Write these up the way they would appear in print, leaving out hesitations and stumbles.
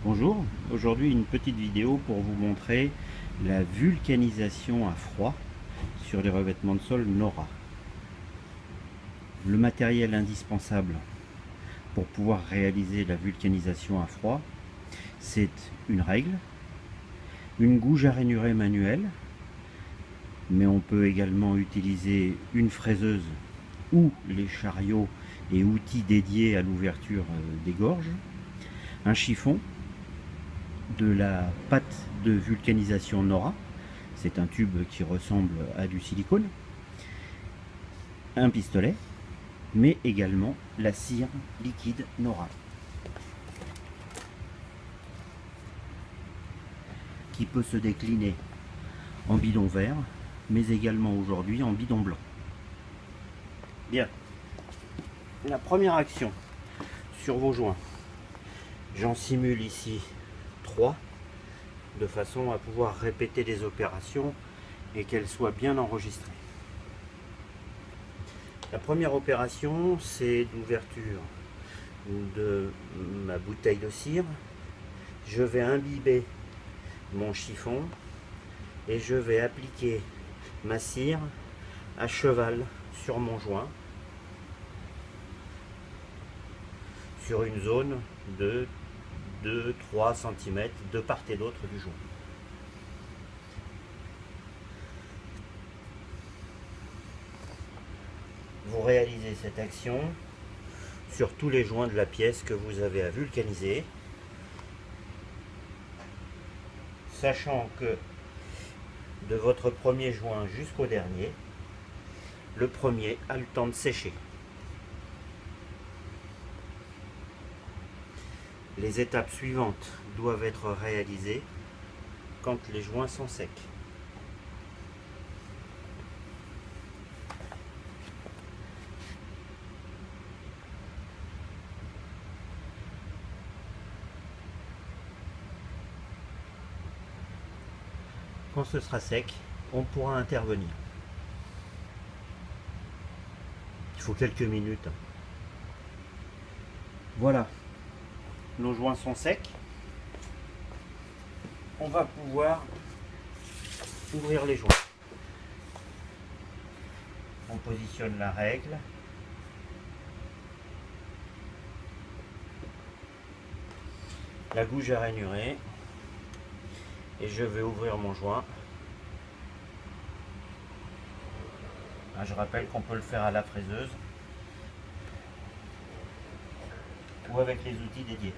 Bonjour, aujourd'hui une petite vidéo pour vous montrer la vulcanisation à froid sur les revêtements de sol Nora. Le matériel indispensable pour pouvoir réaliser la vulcanisation à froid, c'est une règle, une gouge à rainurée manuelle, mais on peut également utiliser une fraiseuse ou les chariots et outils dédiés à l'ouverture des gorges, un chiffon, de la pâte de vulcanisation Nora, c'est un tube qui ressemble à du silicone, un pistolet, mais également la cire liquide Nora, qui peut se décliner en bidon vert, mais également aujourd'hui en bidon blanc. Bien, la première action sur vos joints, j'en simule ici 3 de façon à pouvoir répéter les opérations et qu'elles soient bien enregistrées. La première opération, c'est l'ouverture de ma bouteille de cire. Je vais imbiber mon chiffon et je vais appliquer ma cire à cheval sur mon joint, sur une zone de 2-3 cm de part et d'autre du joint. Vous réalisez cette action sur tous les joints de la pièce que vous avez à vulcaniser, sachant que de votre premier joint jusqu'au dernier, le premier a le temps de sécher. Les étapes suivantes doivent être réalisées quand les joints sont secs. Quand ce sera sec, on pourra intervenir. Il faut quelques minutes. Voilà, nos joints sont secs. On va pouvoir ouvrir les joints. On positionne la règle. La gouge à rainurée. Et je vais ouvrir mon joint. Je rappelle qu'on peut le faire à la fraiseuse ou avec les outils dédiés.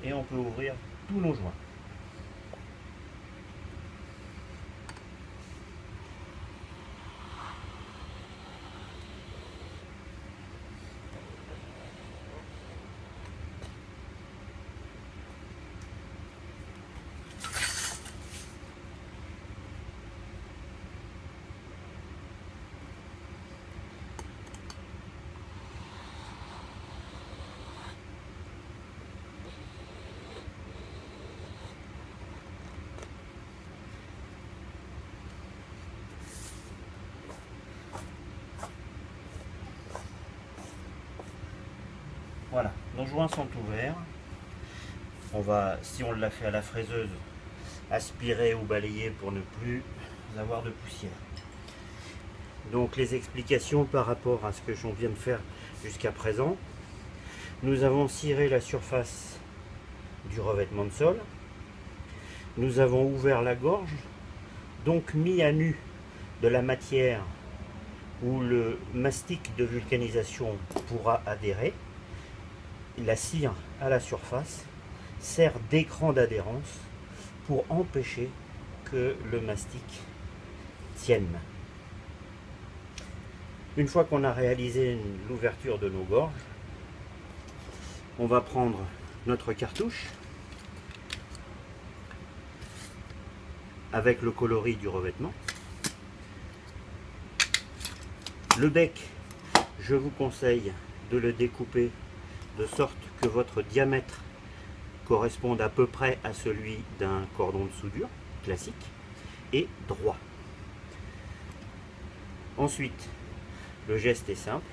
Et on peut ouvrir tous nos joints. Voilà, nos joints sont ouverts. On va, si on l'a fait à la fraiseuse, aspirer ou balayer pour ne plus avoir de poussière. Donc les explications par rapport à ce que j'en viens de faire jusqu'à présent. Nous avons ciré la surface du revêtement de sol. Nous avons ouvert la gorge, donc mis à nu de la matière où le mastic de vulcanisation pourra adhérer. La cire à la surface sert d'écran d'adhérence pour empêcher que le mastic tienne. Une fois qu'on a réalisé l'ouverture de nos gorges, on va prendre notre cartouche avec le coloris du revêtement. Le bec, je vous conseille de le découper de sorte que votre diamètre corresponde à peu près à celui d'un cordon de soudure classique et droit. Ensuite, le geste est simple.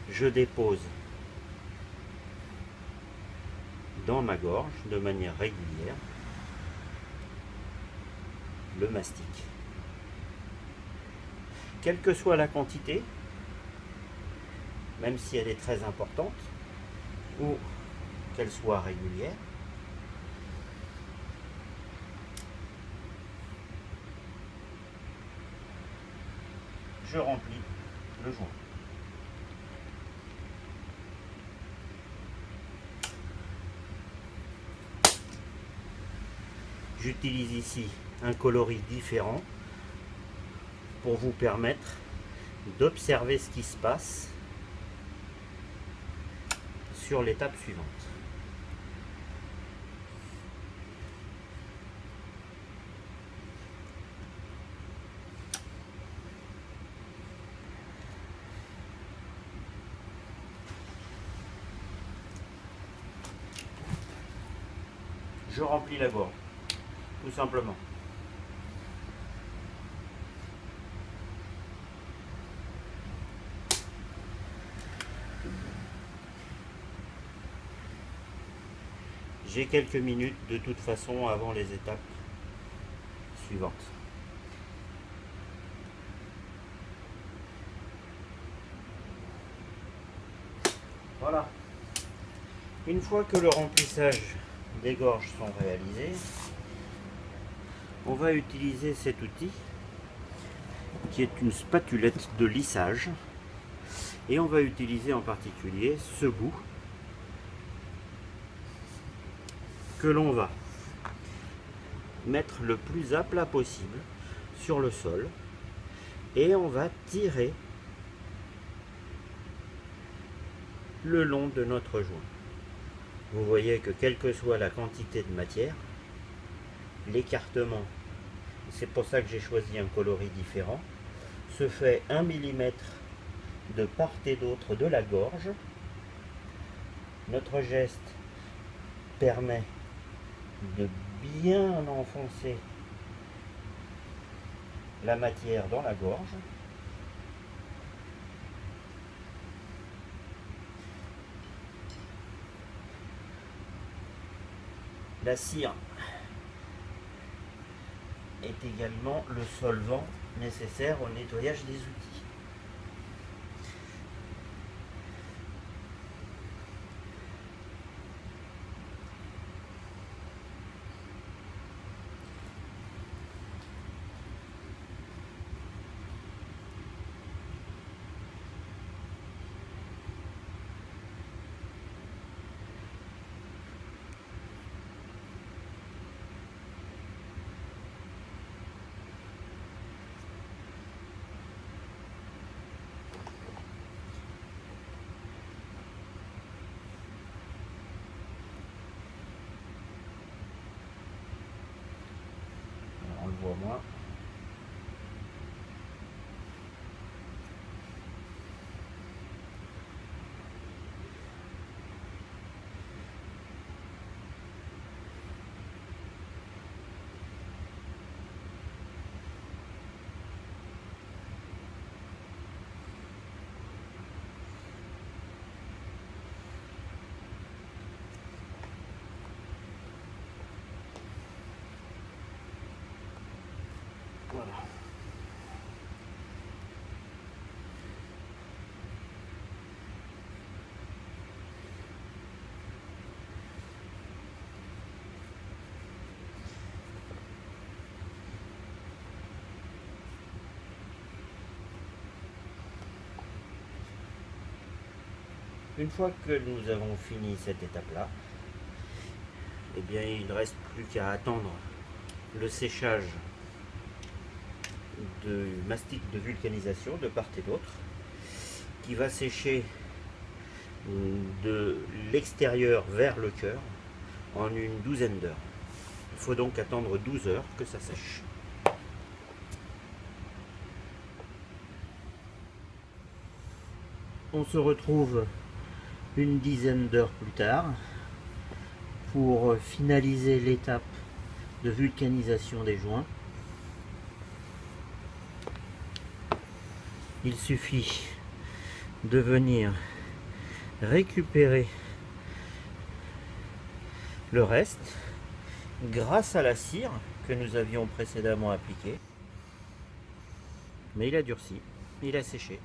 Je dépose dans ma gorge de manière régulière le mastic. Quelle que soit la quantité, même si elle est très importante, ou qu'elle soit régulière, je remplis le joint. J'utilise ici un coloris différent pour vous permettre d'observer ce qui se passe sur l'étape suivante. Je remplis la gorge, tout simplement. J'ai quelques minutes de toute façon avant les étapes suivantes. Voilà. Une fois que le remplissage des gorges sont réalisés, on va utiliser cet outil qui est une spatulette de lissage et on va utiliser en particulier ce bout que l'on va mettre le plus à plat possible sur le sol et on va tirer le long de notre joint. Vous voyez que quelle que soit la quantité de matière, l'écartement, c'est pour ça que j'ai choisi un coloris différent, se fait 1 mm de part et d'autre de la gorge. Notre geste permet de bien enfoncer la matière dans la gorge. La cire est également le solvant nécessaire au nettoyage des outils. On le voit moins. Voilà. Une fois que nous avons fini cette étape-là, eh bien il ne reste plus qu'à attendre le séchage de mastic de vulcanisation de part et d'autre, qui va sécher de l'extérieur vers le cœur en une douzaine d'heures. Il faut donc attendre 12 heures que ça sèche. On se retrouve une dizaine d'heures plus tard pour finaliser l'étape de vulcanisation des joints. Il suffit de venir récupérer le reste grâce à la cire que nous avions précédemment appliquée. Mais il a durci, il a séché.